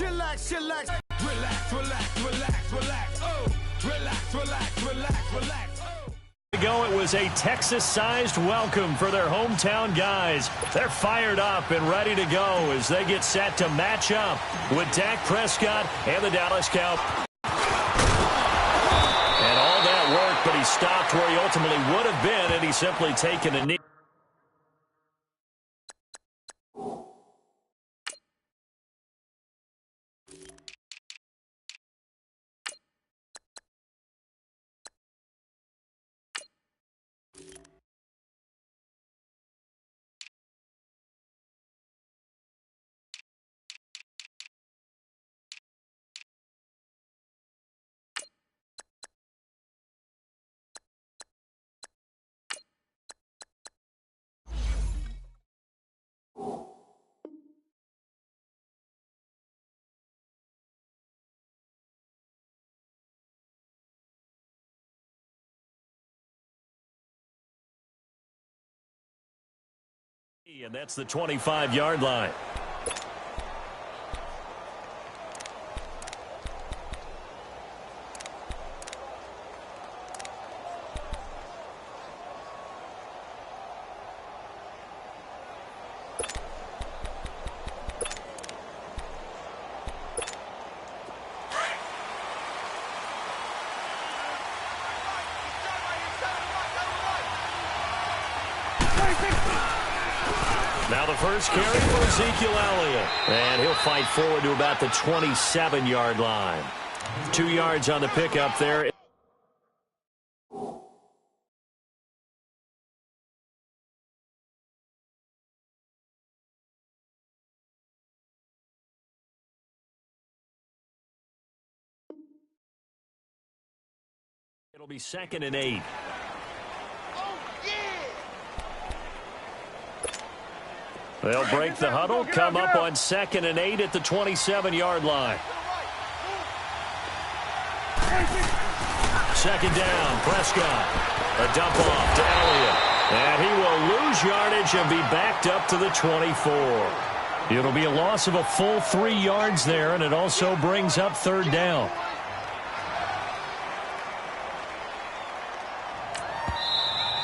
Chillax, chillax. Relax, relax, relax, relax. Oh, relax, relax, relax, relax. It was a Texas-sized welcome for their hometown guys. They're fired up and ready to go as they get set to match up with Dak Prescott and the Dallas Cowboys. And all that work, but he stopped where he ultimately would have been, and he's simply taken a knee. And that's the 25-yard line. Now the first carry for Ezekiel Elliott. And he'll fight forward to about the 27-yard line. 2 yards on the pickup there. It'll be 2nd and 8. They'll break the huddle, come up on 2nd and 8 at the 27-yard line. 2nd down, Prescott. A dump off to Elliott. And he will lose yardage and be backed up to the 24. It'll be a loss of a full 3 yards there, and it also brings up 3rd down.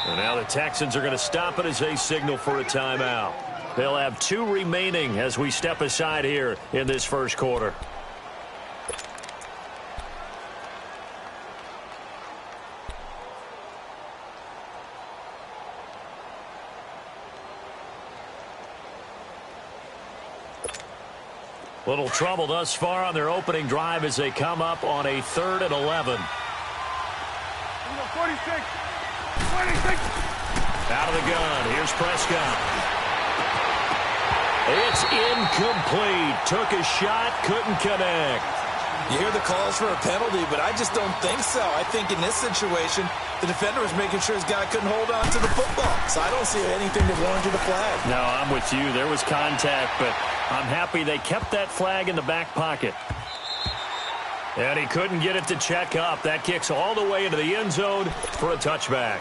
And now the Texans are going to stop it as they signal for a timeout. They'll have 2 remaining as we step aside here in this first quarter. Little trouble thus far on their opening drive as they come up on a 3rd and 11. 46. Out of the gun. Here's Prescott. It's incomplete. Took a shot, couldn't connect. You hear the calls for a penalty, but I just don't think so. I think in this situation, the defender was making sure his guy couldn't hold on to the football. So I don't see anything that warranted a flag. No, I'm with you. There was contact, but I'm happy they kept that flag in the back pocket. And he couldn't get it to check up. That kicks all the way into the end zone for a touchback.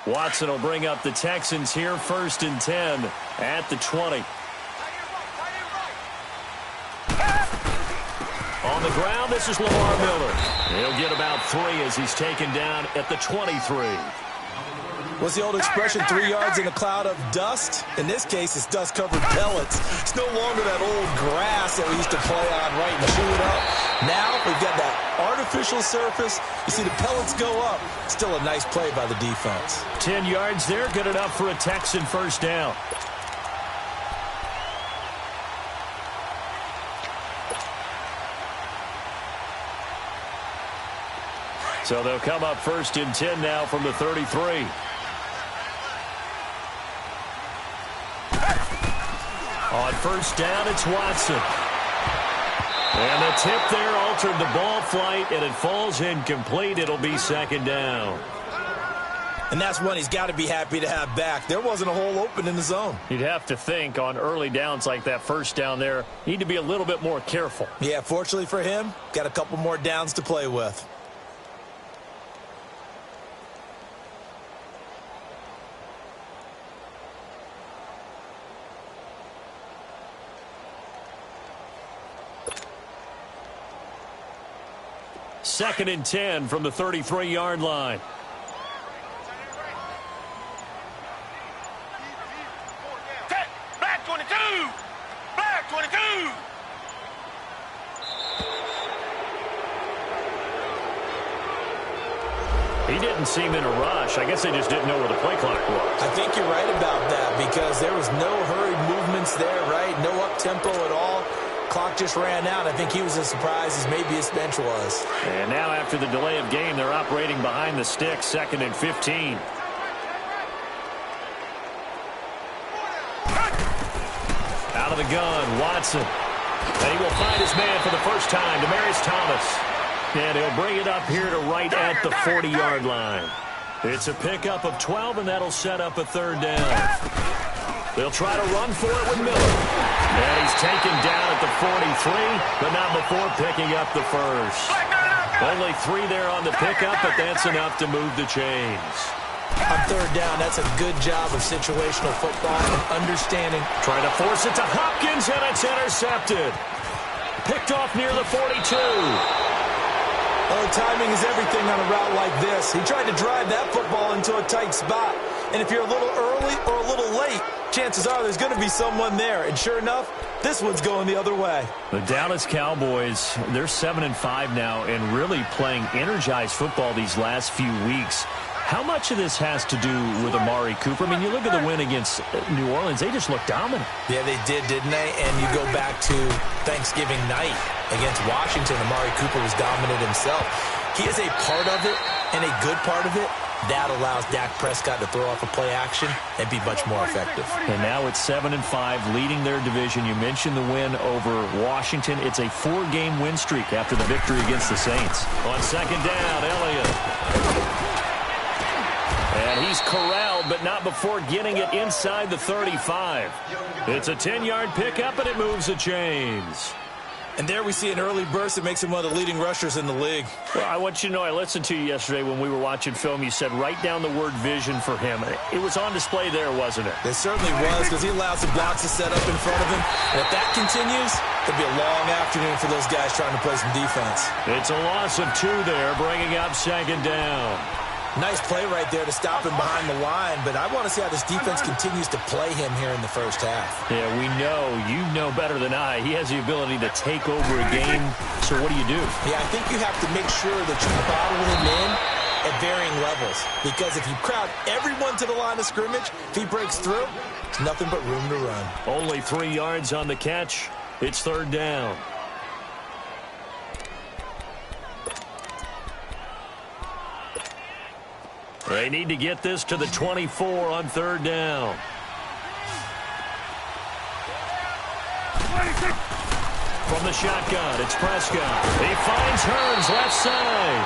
Watson will bring up the Texans here, 1st and 10 at the 20. On the ground, this is Lamar Miller. He'll get about 3 as he's taken down at the 23. What's the old expression, 3 yards in a cloud of dust? In this case, it's dust-covered pellets. It's no longer that old grass that we used to play on, right, and chew it up. Now we've got that artificial surface. You see the pellets go up. Still a nice play by the defense. 10 yards there, good enough for a Texan first down. So they'll come up 1st and 10 now from the 33. On 1st down, it's Watson. And the tip there altered the ball flight, and it falls incomplete. It'll be 2nd down. And that's one he's got to be happy to have back. There wasn't a hole open in the zone. You'd have to think on early downs like that first down there, need to be a little bit more careful. Yeah, fortunately for him, got a couple more downs to play with. Second and 10 from the 33-yard line. Black 22! Black 22! He didn't seem in a rush. I guess they just didn't know where the play clock was. I think you're right about that because there was no hurried movements there, right? No up-tempo at all. Clock just ran out. I think he was as surprised as maybe his bench was. And now after the delay of game, they're operating behind the sticks, 2nd and 15. Out of the gun, Watson. And he will find his man for the first time, Demaryius Thomas. And he'll bring it up here to right at the 40-yard line. It's a pickup of 12, and that'll set up a third down. They'll try to run for it with Miller. And he's taken down at the 43, but not before picking up the first. Only 3 there on the pickup, but that's enough to move the chains. On third down, that's a good job of situational football and understanding. Trying to force it to Hopkins, and it's intercepted. Picked off near the 42. Oh, timing is everything on a route like this. He tried to drive that football into a tight spot. And if you're a little early or a little late, chances are there's going to be someone there. And sure enough, this one's going the other way. The Dallas Cowboys, they're 7-5 now and really playing energized football these last few weeks. How much of this has to do with Amari Cooper? I mean, you look at the win against New Orleans, they just looked dominant. Yeah, they did, didn't they? And you go back to Thanksgiving night against Washington, Amari Cooper was dominant himself. He is a part of it and a good part of it. That allows Dak Prescott to throw off a play action and be much more effective. And now it's 7-5, leading their division. You mentioned the win over Washington. It's a 4-game win streak after the victory against the Saints. On second down, Elliott. And he's corralled, but not before getting it inside the 35. It's a 10-yard pickup, and it moves the chains. And there we see an early burst that makes him one of the leading rushers in the league. Well, I want you to know, I listened to you yesterday when we were watching film. You said write down the word vision for him. It was on display there, wasn't it? It certainly was, because he allows the blocks to set up in front of him. And if that continues, it'll be a long afternoon for those guys trying to play some defense. It's a loss of 2 there, bringing up second down. Nice play right there to stop him behind the line, but I want to see how this defense continues to play him here in the first half. Yeah, we know, you know better than I, he has the ability to take over a game, so what do you do? Yeah, I think you have to make sure that you bottle him in at varying levels, because if you crowd everyone to the line of scrimmage, if he breaks through, it's nothing but room to run. Only 3 yards on the catch. It's third down. They need to get this to the 24 on third down. From the shotgun, it's Prescott. He finds Hearns left side.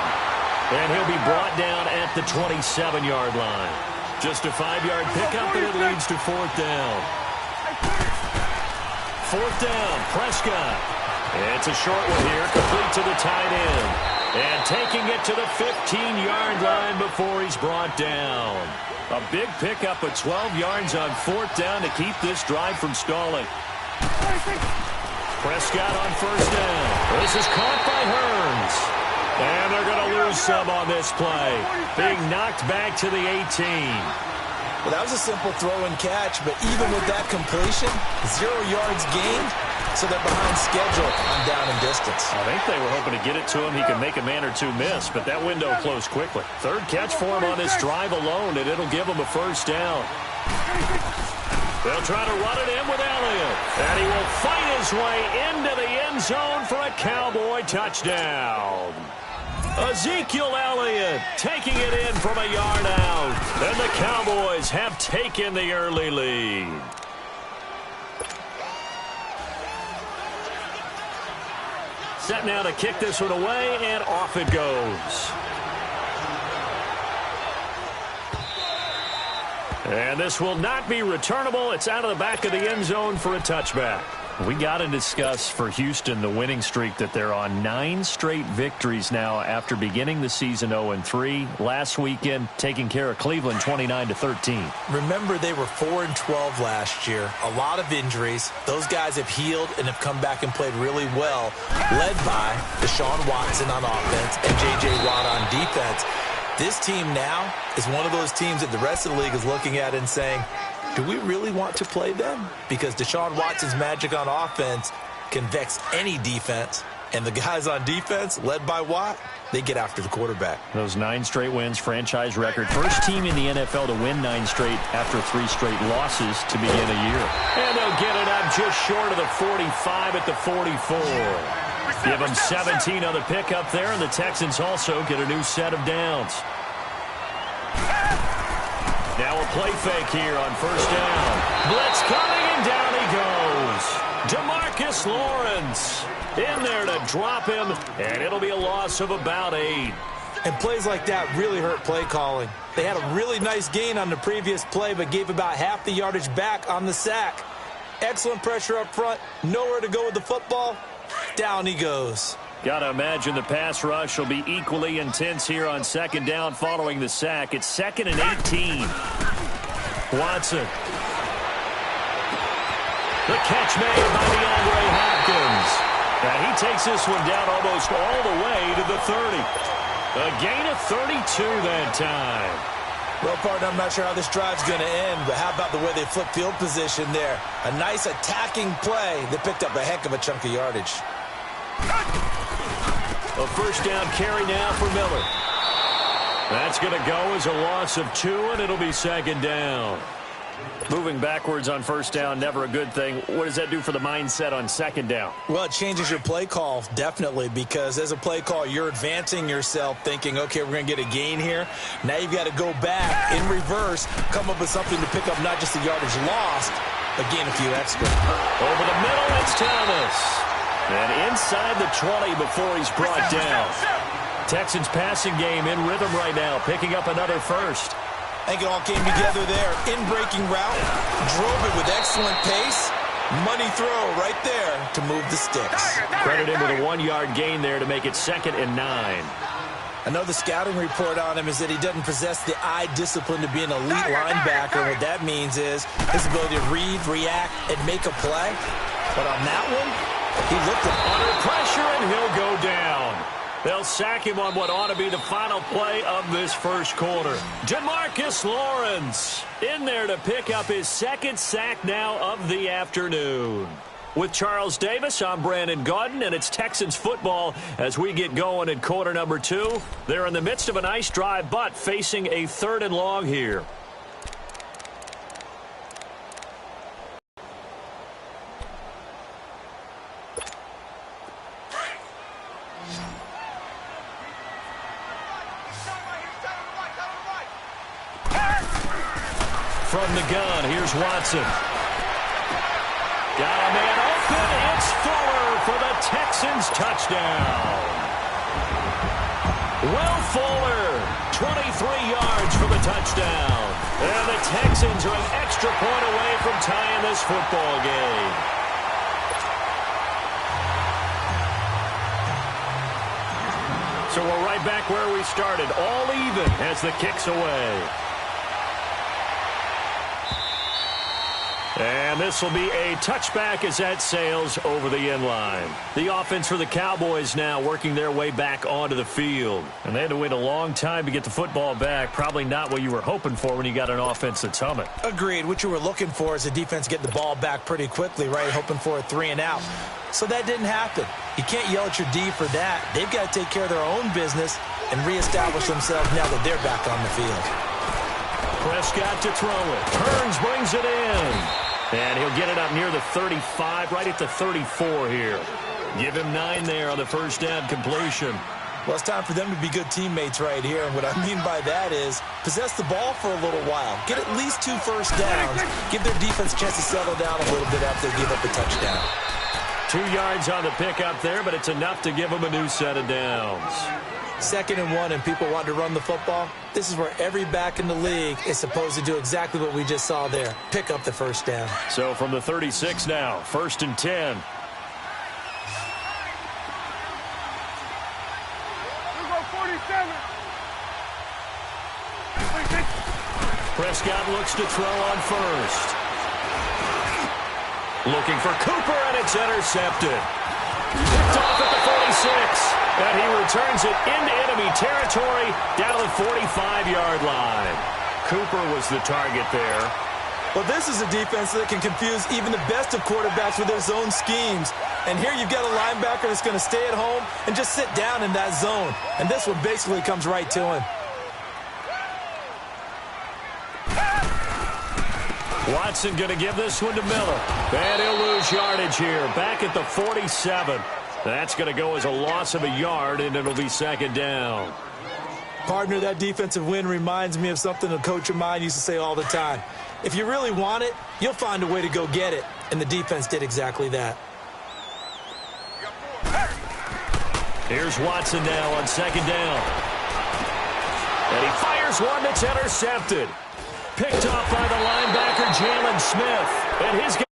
And he'll be brought down at the 27-yard line. Just a 5-yard pickup, and it leads to fourth down. Fourth down, Prescott. It's a short one here, complete to the tight end. And taking it to the 15-yard line before he's brought down. A big pickup of 12 yards on fourth down to keep this drive from stalling. Prescott on first down. This is caught by Hearns. And they're going to lose some on this play. Being knocked back to the 18. Well, that was a simple throw and catch, but even with that completion, 0 yards gained. So they're behind schedule on down and distance. I think they were hoping to get it to him. He could make a man or two miss, but that window closed quickly. Third catch for him on this drive alone, and it'll give him a first down. They'll try to run it in with Elliott. And he will fight his way into the end zone for a Cowboy touchdown. Ezekiel Elliott taking it in from a yard out. And the Cowboys have taken the early lead. Set now to kick this one away, and off it goes. And this will not be returnable. It's out of the back of the end zone for a touchback. We got to discuss for Houston the winning streak that they're on 9 straight victories now after beginning the season 0-3. Last weekend, taking care of Cleveland 29-13. Remember, they were 4-12 last year. A lot of injuries. Those guys have healed and have come back and played really well, led by Deshaun Watson on offense and J.J. Watt on defense. This team now is one of those teams that the rest of the league is looking at and saying, do we really want to play them? Because Deshaun Watson's magic on offense can vex any defense. And the guys on defense, led by Watt, they get after the quarterback. Those 9 straight wins, franchise record. First team in the NFL to win 9 straight after 3 straight losses to begin a year. And they'll get it up just short of the 45 at the 44. Give them 17 on the pickup there, and the Texans also get a new set of downs. Now a play fake here on first down. Blitz coming, and down he goes. DeMarcus Lawrence in there to drop him, and it'll be a loss of about 8. And plays like that really hurt play calling. They had a really nice gain on the previous play, but gave about half the yardage back on the sack. Excellent pressure up front, nowhere to go with the football. Down he goes. Got to imagine the pass rush will be equally intense here on second down following the sack. It's 2nd and 18. Watson. The catch made by DeAndre Hopkins. And he takes this one down almost all the way to the 30. A gain of 32 that time. Well, partner, I'm not sure how this drive's going to end, but how about the way they flip field position there? A nice attacking play that picked up a heck of a chunk of yardage. A first down carry now for Miller. That's going to go as a loss of 2, and it'll be 2nd down. Moving backwards on first down, never a good thing. What does that do for the mindset on 2nd down? Well, it changes your play call, definitely, because as a play call, you're advancing yourself thinking, okay, we're going to get a gain here. Now you've got to go back in reverse, come up with something to pick up not just the yardage lost, but gain a few extra. Over the middle, it's Thomas. And inside the 20 before he's brought down. Texans passing game in rhythm right now, picking up another first. I think it all came together there. In-breaking route, drove it with excellent pace. Money throw right there to move the sticks. Credit him with a 1-yard gain there to make it 2nd and 9. I know the scouting report on him is that he doesn't possess the eye discipline to be an elite linebacker. What that means is his ability to read, react, and make a play. But on that one, he looked under pressure, and he'll go down. They'll sack him on what ought to be the final play of this first quarter. DeMarcus Lawrence in there to pick up his 2nd sack now of the afternoon. With Charles Davis, I'm Brandon Gaudin, and it's Texans football as we get going in quarter number 2. They're in the midst of a nice drive, but facing a 3rd and long here. From the gun, here's Watson. Got a man open. It's Fuller for the Texans touchdown. Will Fuller, 23 yards for the touchdown. And the Texans are an extra point away from tying this football game. So we're right back where we started, all even as the kick's away. And this will be a touchback as that sails over the end line. The offense for the Cowboys now working their way back onto the field. And they had to wait a long time to get the football back. Probably not what you were hoping for when you got an offense that's humming. Agreed. What you were looking for is the defense get the ball back pretty quickly, right? Hoping for a 3 and out. So that didn't happen. You can't yell at your D for that. They've got to take care of their own business and reestablish themselves now that they're back on the field. Prescott to throw it. Turns, brings it in. And he'll get it up near the 35, right at the 34 here. Give him 9 there on the first down completion. Well, it's time for them to be good teammates right here. And what I mean by that is possess the ball for a little while. Get at least 2 first downs. Give their defense a chance to settle down a little bit after they give up a touchdown. 2 yards on the pickup there, but it's enough to give them a new set of downs. 2nd and 1 and people want to run the football, this is where every back in the league is supposed to do exactly what we just saw there. Pick up the first down. So from the 36 now, 1st and 10. Prescott looks to throw on first. Looking for Cooper, and it's intercepted. Picked off at the 46, and he returns it into enemy territory down to the 45-yard line. Cooper was the target there. Well, this is a defense that can confuse even the best of quarterbacks with their zone schemes. And here you've got a linebacker that's going to stay at home and just sit down in that zone. And this one basically comes right to him. Watson going to give this one to Miller. And he'll lose yardage here. Back at the 47. That's going to go as a loss of a yard, and it'll be 2nd down. Partner, that defensive win reminds me of something a coach of mine used to say all the time. If you really want it, you'll find a way to go get it. And the defense did exactly that. Here's Watson now on 2nd down. And he fires one that's intercepted. Picked off by the linebacker, Jalen Smith. And his